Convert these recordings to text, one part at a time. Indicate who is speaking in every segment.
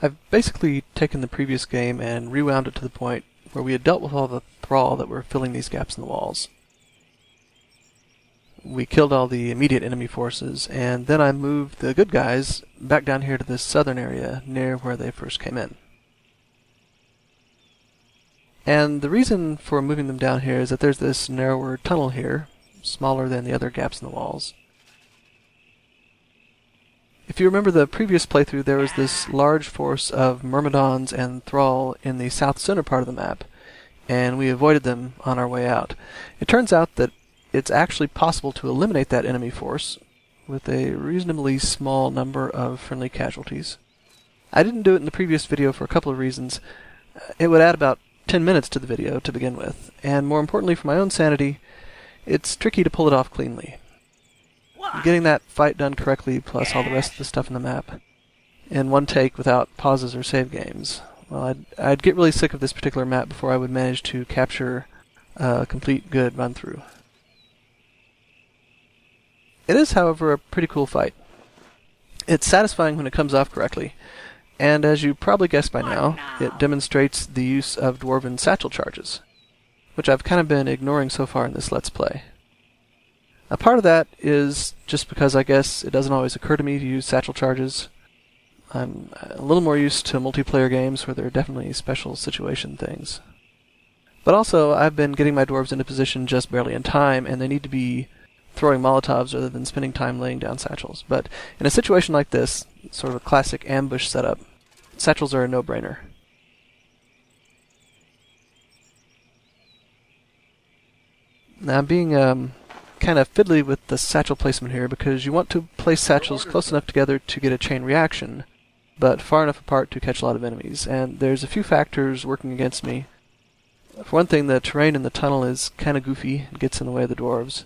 Speaker 1: I've basically taken the previous game and rewound it to the point where we had dealt with all the thrall that were filling these gaps in the walls. We killed all the immediate enemy forces, and then I moved the good guys back down here to this southern area near where they first came in. And the reason for moving them down here is that there's this narrower tunnel here, smaller than the other gaps in the walls. If you remember the previous playthrough, there was this large force of Myrmidons and Thrall in the south center part of the map, and we avoided them on our way out. It turns out that it's actually possible to eliminate that enemy force with a reasonably small number of friendly casualties. I didn't do it in the previous video for a couple of reasons. It would add about 10 minutes to the video to begin with, and more importantly for my own sanity, it's tricky to pull it off cleanly. Getting that fight done correctly, plus all the rest of the stuff in the map, in one take without pauses or save games, well, I'd get really sick of this particular map before I would manage to capture a complete good run-through. It is, however, a pretty cool fight. It's satisfying when it comes off correctly, and as you probably guessed by now, it demonstrates the use of dwarven satchel charges, which I've kind of been ignoring so far in this Let's Play. A part of that is just because I guess it doesn't always occur to me to use satchel charges. I'm a little more used to multiplayer games where there are definitely special situation things. But also, I've been getting my dwarves into position just barely in time, and they need to be throwing Molotovs rather than spending time laying down satchels. But in a situation like this, sort of a classic ambush setup, satchels are a no-brainer. Now I'm being kind of fiddly with the satchel placement here because you want to place satchels close enough together to get a chain reaction, but far enough apart to catch a lot of enemies, and there's a few factors working against me. For one thing, the terrain in the tunnel is kind of goofy and gets in the way of the dwarves.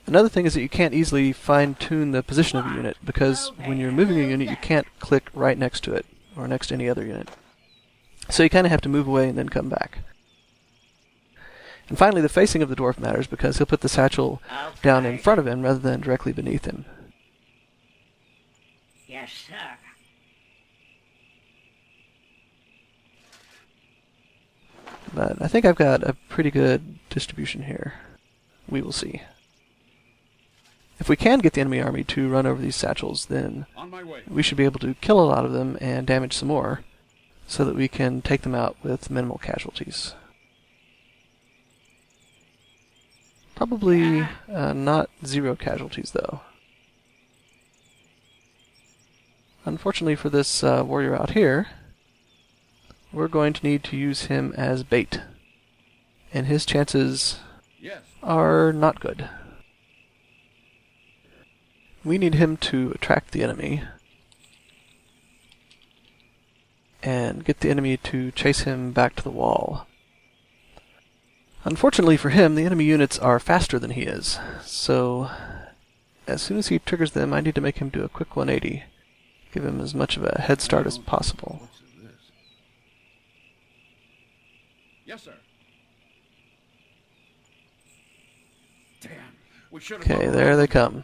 Speaker 1: Another thing is that you can't easily fine-tune the position of a unit, because when you're moving a unit you can't click right next to it, or next to any other unit. So you kind of have to move away and then come back. And finally, the facing of the dwarf matters, because he'll put the satchel down in front of him rather than directly beneath him.
Speaker 2: Yes, sir.
Speaker 1: But I think I've got a pretty good distribution here. We will see. If we can get the enemy army to run over these satchels, then we should be able to kill a lot of them and damage some more, so that we can take them out with minimal casualties. Probably not 0 casualties, though. Unfortunately for this warrior out here, we're going to need to use him as bait, and his chances are not good. We need him to attract the enemy and get the enemy to chase him back to the wall. Unfortunately for him, the enemy units are faster than he is, so as soon as he triggers them, I need to make him do a quick 180. Give him as much of a head start as possible.
Speaker 2: Yes, sir.
Speaker 1: Okay, there they come.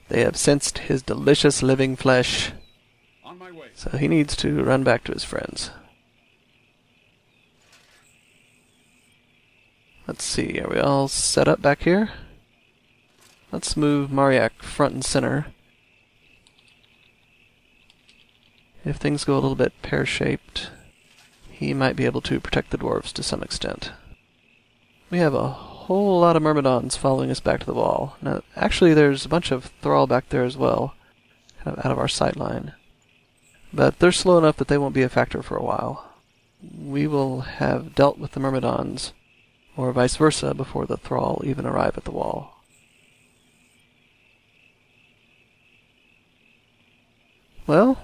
Speaker 1: They have sensed his delicious living flesh, so he needs to run back to his friends. Let's see, are we all set up back here? Let's move Mauriac front and center. If things go a little bit pear-shaped, he might be able to protect the dwarves to some extent. We have a whole lot of Myrmidons following us back to the wall. Now, actually there's a bunch of Thrall back there as well, kind of out of our sight line. But they're slow enough that they won't be a factor for a while. We will have dealt with the Myrmidons, or vice versa, before the Thrall even arrive at the wall. Well,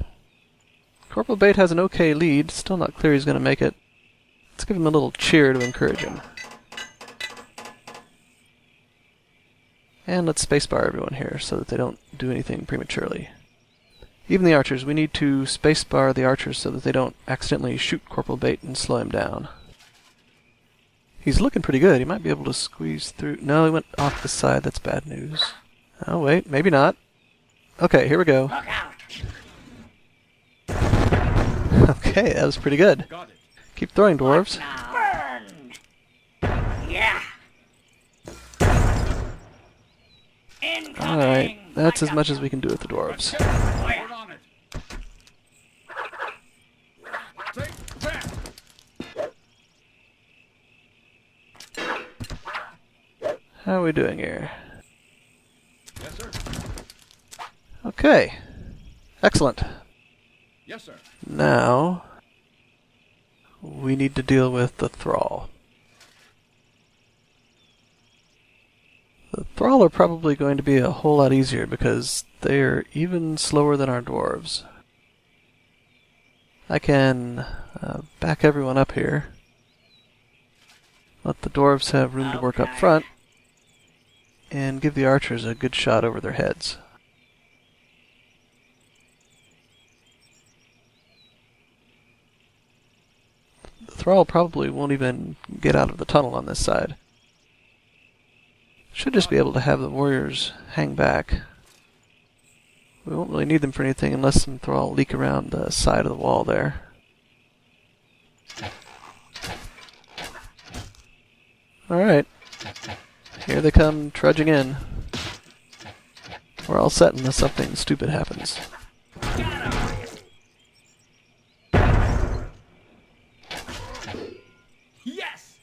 Speaker 1: Corporal Bait has an okay lead, still not clear he's going to make it. Let's give him a little cheer to encourage him. And let's spacebar everyone here so that they don't do anything prematurely. Even the archers, we need to spacebar the archers so that they don't accidentally shoot Corporal Bait and slow him down. He's looking pretty good. He might be able to squeeze through. No, he went off the side. That's bad news. Oh, wait. Maybe not. Okay, here we go.
Speaker 2: Look out!
Speaker 1: Okay, that was pretty good.
Speaker 2: Got it.
Speaker 1: Keep throwing, dwarves.
Speaker 3: Burn! Yeah! Incoming!
Speaker 1: Alright, that's as much as we can do with the dwarves.
Speaker 2: Let's get it. We're on it. Take that.
Speaker 1: How are we doing here?
Speaker 2: Yes, sir.
Speaker 1: Okay. Excellent.
Speaker 2: Yes, sir.
Speaker 1: Now, we need to deal with the thrall. The thrall are probably going to be a whole lot easier because they're even slower than our dwarves. I can back everyone up here. Let the dwarves have room to work up front. And give the archers a good shot over their heads. The thrall probably won't even get out of the tunnel on this side. Should just be able to have the warriors hang back. We won't really need them for anything unless some thrall leak around the side of the wall there. Alright. Here they come trudging in. We're all set unless something stupid happens.
Speaker 3: Yes!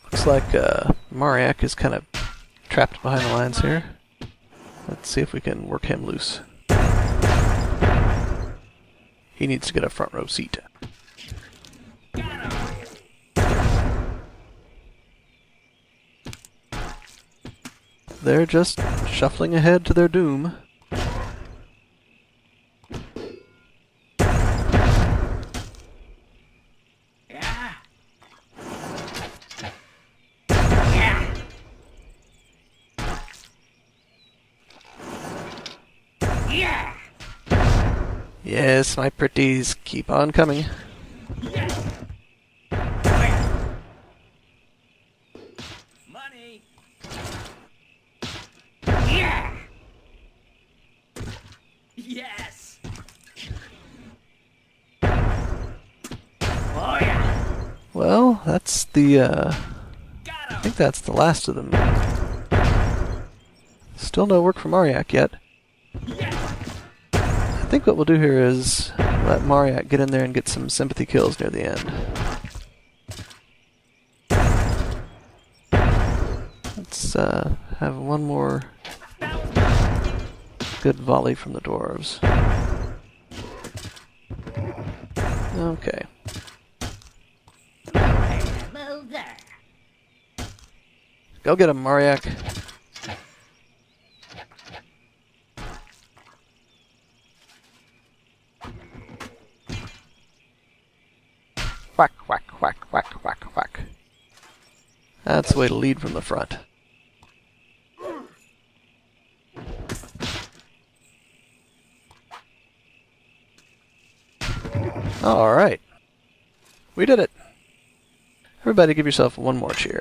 Speaker 1: Looks like Mauriac is kind of trapped behind the lines here. Let's see if we can work him loose. He needs to get a front row seat. They're just shuffling ahead to their doom.
Speaker 3: Yeah! Yeah! Yeah!
Speaker 1: Yes, my pretties, keep on coming.
Speaker 3: Yes! Money! Yeah! Yes! Oh yeah!
Speaker 1: Well, that's the,
Speaker 3: Got
Speaker 1: I
Speaker 3: him!
Speaker 1: think that's the last of them. Still no work from Mauriac yet.
Speaker 3: Yes!
Speaker 1: I think what we'll do here is let Mauriac get in there and get some sympathy kills near the end. Let's have one more good volley from the dwarves. Okay.
Speaker 3: Move there!
Speaker 1: Go get him, Mauriac. Whack, whack, whack, whack, whack, whack. That's the way to lead from the front. Alright. We did it. Everybody give yourself one more cheer.